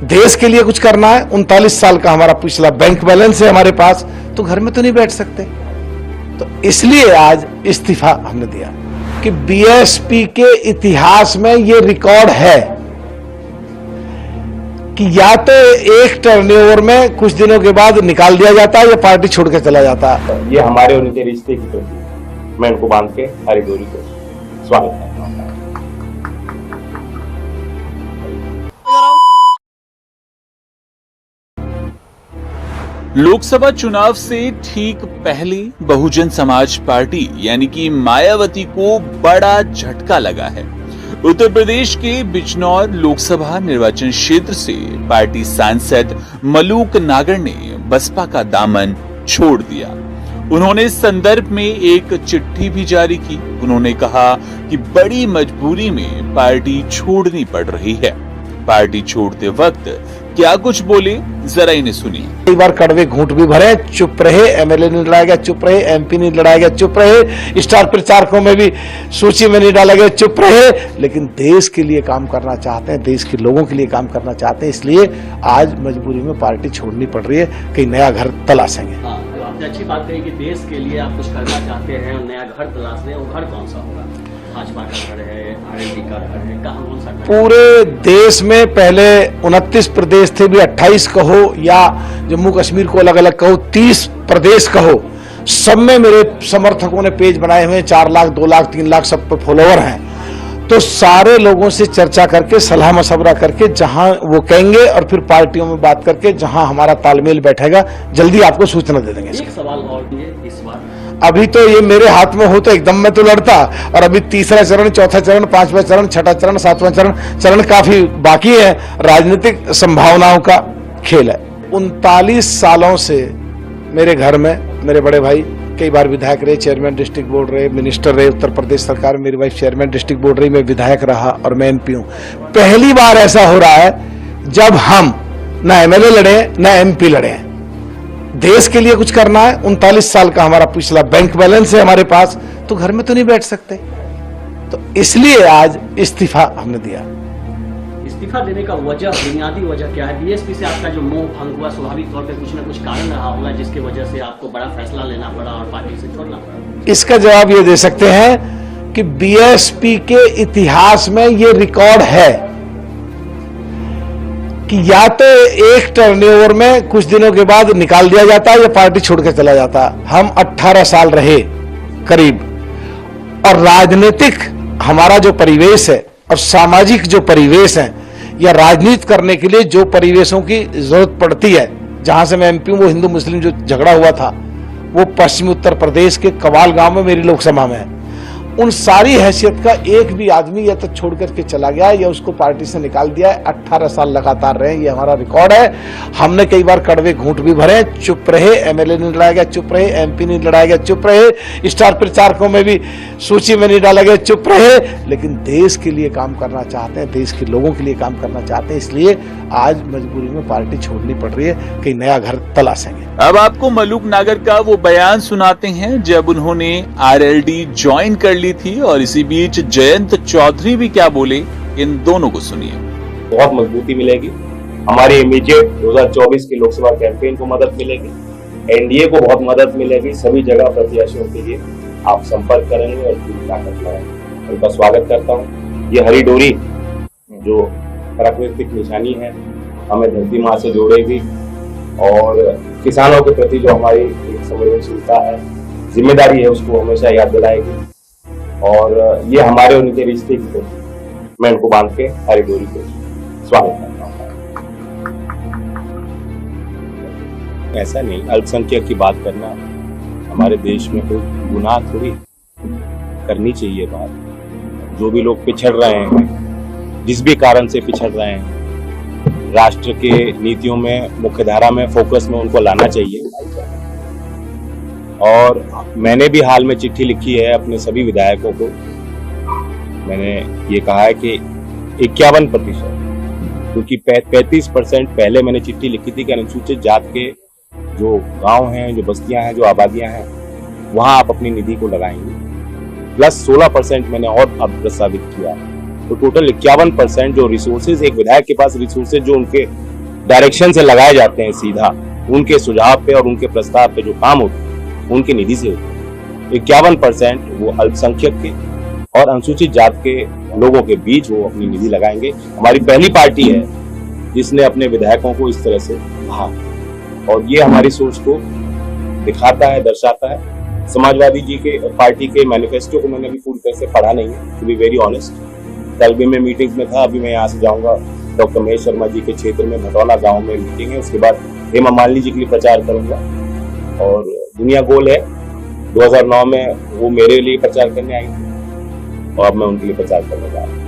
देश के लिए कुछ करना है, 39 साल का हमारा पिछला बैंक बैलेंस है हमारे पास, तो घर में तो नहीं बैठ सकते। तो इसलिए आज इस्तीफा हमने दिया कि बीएसपी के इतिहास में ये रिकॉर्ड है कि या तो एक टर्नओवर में कुछ दिनों के बाद निकाल दिया जाता है या पार्टी छोड़ के चला जाता है। ये हमारे और उनके रिश्ते की प्रति मैं उनको बांध के हरी डोरी को स्वागत करता हूँ। लोकसभा चुनाव से ठीक पहले बहुजन समाज पार्टी यानी कि मायावती को बड़ा झटका लगा है। उत्तर प्रदेश के बिजनौर लोकसभा निर्वाचन क्षेत्र से पार्टी सांसद मलूक नागर ने बसपा का दामन छोड़ दिया। उन्होंने इस संदर्भ में एक चिट्ठी भी जारी की। उन्होंने कहा कि बड़ी मजबूरी में पार्टी छोड़नी पड़ रही है। पार्टी छोड़ते वक्त क्या कुछ बोले, जरा इन्हें सुनिए। कई बार कड़वे घूंट भी भरे, चुप रहे, एमएलए नहीं लड़ाया गया, चुप रहे, एमपी नहीं लड़ाया गया, चुप रहे, स्टार प्रचारकों में भी सूची में नहीं डाला गया, चुप रहे। लेकिन देश के लिए काम करना चाहते हैं, देश के लोगों के लिए काम करना चाहते हैं, इसलिए आज मजबूरी में पार्टी छोड़नी पड़ रही है। कहीं नया घर तलाशेंगे। हाँ, तो आपने अच्छी बात कही कि देश के लिए आप कुछ करना चाहते हैं और नया घर तलाश रहे हैं। वो घर कौन सा होगा? भाजपा का घर है, आरएलडी का घर है, कहाँ कौन सा घर? पूरे देश में पहले 29 प्रदेश थे, भी 28 कहो या जम्मू कश्मीर को अलग अलग कहो, 30 प्रदेश कहो, सब में मेरे समर्थकों ने पेज बनाए हुए हैं। 4 लाख, 2 लाख, 3 लाख सब पे फॉलोवर हैं। तो सारे लोगों से चर्चा करके, सलाह मशवरा करके, जहां वो कहेंगे और फिर पार्टियों में बात करके जहां हमारा तालमेल बैठेगा, जल्दी आपको सूचना दे देंगे। एक सवाल और ये इस बार अभी तो ये मेरे हाथ में हो तो एकदम मैं तो लड़ता, और अभी तीसरा चरण, चौथा चरण, 5वां चरण, 6वां चरण, 7वां चरण काफी बाकी है। राजनीतिक संभावनाओं का खेल है। 39 सालों से मेरे घर में मेरे बड़े भाई कई बार विधायक रहे, चेयरमैन डिस्ट्रिक्ट बोर्ड रहे, मिनिस्टर रहे उत्तर प्रदेश सरकार में। मेरी वाइफ चेयरमैन डिस्ट्रिक्ट बोर्ड रही, मैं विधायक रहा और मैं एमपी हूं। पहली बार ऐसा हो रहा है जब हम ना एमएलए लड़े ना एमपी लड़े। देश के लिए कुछ करना है, 39 साल का हमारा पिछला बैंक बैलेंस है हमारे पास, तो घर में तो नहीं बैठ सकते। तो इसलिए आज इस्तीफा हमने दिया। इस्तीफा देने का वजह, बुनियादी वजह क्या है? बीएसपी से आपका जो मोह भंग हुआ, स्वाभाविक तौर पे कुछ न कुछ कारण रहा होगा जिसकी वजह से आपको बड़ा फैसला लेना पड़ा और पार्टी से छोड़ना पड़ा। इसका जवाब ये दे सकते हैं कि बीएसपी के इतिहास में ये रिकॉर्ड है कि या तो एक टर्नओवर में कुछ दिनों के बाद निकाल दिया जाता है या पार्टी छोड़ के चला जाता है। हम 18 साल रहे करीब, और राजनीतिक हमारा जो परिवेश है और सामाजिक जो परिवेश है या राजनीति करने के लिए जो परिवेशों की जरूरत पड़ती है, जहां से मैं एमपी हूं, वो हिंदू मुस्लिम जो झगड़ा हुआ था वो पश्चिमी उत्तर प्रदेश के कवाल गांव में मेरी लोकसभा में है। उन सारी हैसियत का एक भी आदमी या तो छोड़ करके चला गया या उसको पार्टी से निकाल दिया है। 18 साल लगातार रहे, ये हमारा रिकॉर्ड है। हमने कई बार कड़वे घूंट भी भरे, चुप रहे, एमएलए नहीं लड़ाया गया, चुप रहे, एमपी नहीं लड़ाया गया, चुप रहे, स्टार प्रचारकों में भी सूची में नहीं डाला गया, चुप रहे। लेकिन देश के लिए काम करना चाहते हैं, देश के लोगों के लिए काम करना चाहते हैं, इसलिए आज मजबूरी में पार्टी छोड़नी पड़ रही है। कहीं नया घर तलाशेंगे। अब आपको मलूक नागर का वो बयान सुनाते हैं जब उन्होंने आरएलडी ज्वाइन कर ली थी, और इसी बीच जयंत चौधरी भी क्या बोले, इन दोनों को सुनिए। बहुत मजबूती मिलेगी, हमारी इमीडिएट 2024 की लोकसभा कैंपेन को मदद मिलेगी, एनडीए को बहुत मदद मिलेगी। सभी जगह प्रत्याशियों के लिए आप संपर्क करेंगे और पूरी ताकत लगाएंगे। उनका स्वागत करता हूँ। ये हरी डोरी जो प्राकृतिक निशानी है, हमें धरती माँ से जोड़ेगी और किसानों के प्रति जो हमारी एक संवेदनशीलता है, जिम्मेदारी है, उसको हमेशा याद दिलाएगी। और ये हमारे और उनके रिश्ते की प्रति मैं उनको बांध के हरी डोरी को स्वागत करता हूँ। ऐसा नहीं, अल्पसंख्यक की बात करना हमारे देश में कोई गुनाह थोड़ी, करनी चाहिए बात। जो भी लोग पिछड़ रहे हैं, जिस भी कारण से पिछड़ रहे हैं, राष्ट्र के नीतियों में, मुख्यधारा में, फोकस में उनको लाना चाहिए। और मैंने भी हाल में चिट्ठी लिखी है अपने सभी विधायकों को। मैंने ये कहा है कि 51%, क्योंकि 35% पहले मैंने चिट्ठी लिखी थी कि अनुसूचित जात के जो गांव हैं, जो बस्तियां हैं, जो आबादियां हैं, वहां आप अपनी निधि को लगाएंगे। प्लस 16% मैंने और अब प्रस्तावित किया। तो टोटल 51% जो रिसोर्सेज, एक विधायक के पास रिसोर्सेज जो उनके डायरेक्शन से लगाए जाते हैं सीधा, उनके सुझाव पे और उनके प्रस्ताव पे जो काम होते हैं उनकी निधि से होते हैं। 51% वो अल्पसंख्यक के और अनुसूचित जात के लोगों के बीच वो अपनी निधि लगाएंगे। हमारी पहली पार्टी है जिसने अपने विधायकों को इस तरह से कहा, और ये हमारी सोच को दिखाता है, दर्शाता है। समाजवादी जी के पार्टी के मैनिफेस्टो को मैंने अभी पूरी तरह से पढ़ा नहीं है, टू बी वेरी ऑनेस्ट। कल भी मैं मीटिंग्स में था, अभी मैं यहाँ से जाऊंगा डॉक्टर महेश शर्मा जी के क्षेत्र में भटौला गांव में मीटिंग है, उसके बाद हेमा मालिनी जी के लिए प्रचार करूंगा। और दुनिया गोल है, 2009 में वो मेरे लिए प्रचार करने आई थी और अब मैं उनके लिए प्रचार करने जा रहा हूँ।